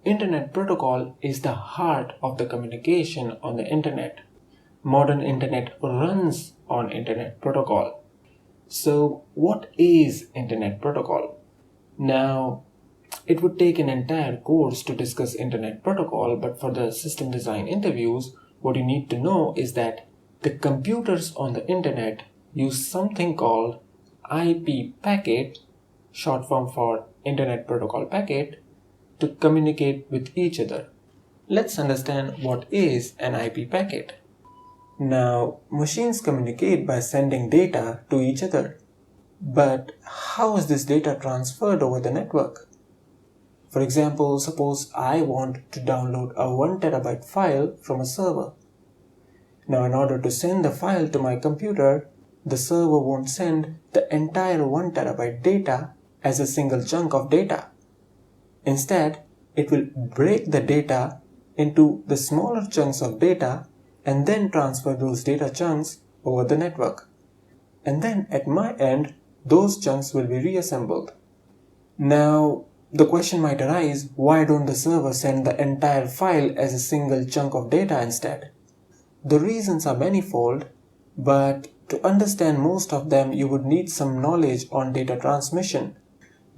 Internet Protocol is the heart of the communication on the internet. Modern internet runs on Internet Protocol. So, what is Internet Protocol? Now, it would take an entire course to discuss Internet Protocol, but for the system design interviews, what you need to know is that the computers on the internet use something called IP packet, short form for Internet Protocol packet, to communicate with each other. Let's understand what is an IP packet. Now, machines communicate by sending data to each other. But how is this data transferred over the network? For example, suppose I want to download a 1 terabyte file from a server. Now, in order to send the file to my computer, the server won't send the entire 1 terabyte data as a single chunk of data. Instead, it will break the data into the smaller chunks of data and then transfer those data chunks over the network. And then at my end, those chunks will be reassembled. Now, the question might arise, why don't the server send the entire file as a single chunk of data instead? The reasons are manifold, but to understand most of them, you would need some knowledge on data transmission.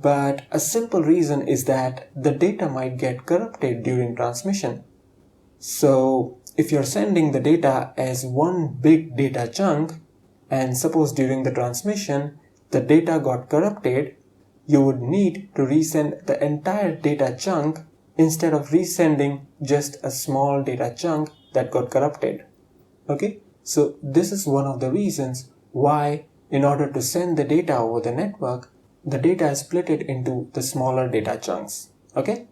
But a simple reason is that the data might get corrupted during transmission. So, if you're sending the data as one big data chunk, and suppose during the transmission, the data got corrupted, you would need to resend the entire data chunk instead of resending just a small data chunk that got corrupted. Okay, so this is one of the reasons why, in order to send the data over the network, the data is split into the smaller data chunks. Okay,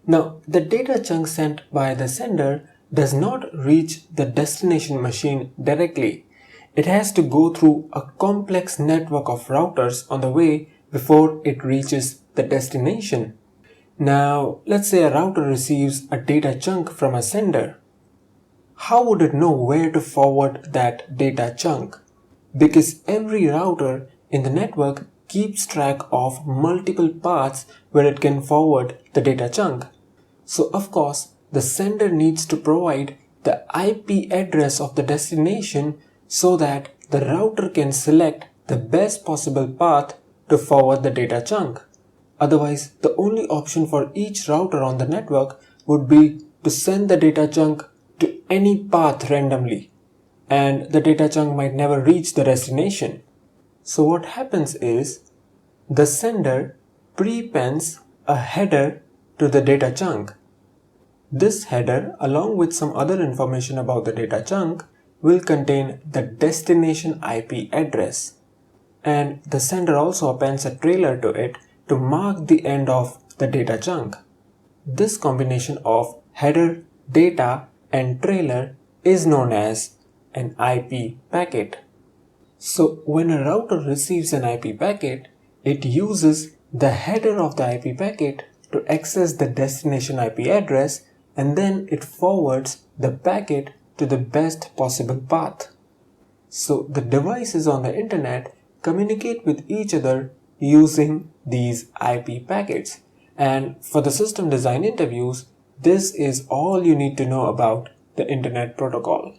now the data chunk sent by the sender does not reach the destination machine directly. It has to go through a complex network of routers on the way before it reaches the destination. Now, let's say a router receives a data chunk from a sender. How would it know where to forward that data chunk? Because every router in the network keeps track of multiple paths where it can forward the data chunk. So, of course, the sender needs to provide the IP address of the destination so that the router can select the best possible path to forward the data chunk. Otherwise, the only option for each router on the network would be to send the data chunk to any path randomly, and the data chunk might never reach the destination. So what happens is, the sender prepends a header to the data chunk. This header, along with some other information about the data chunk, will contain the destination IP address. And the sender also appends a trailer to it to mark the end of the data chunk. This combination of header, data, and trailer is known as an IP packet. So when a router receives an IP packet, it uses the header of the IP packet to access the destination IP address, and then it forwards the packet to the best possible path. So the devices on the internet communicate with each other using these IP packets. And for the system design interviews, this is all you need to know about the Internet Protocol.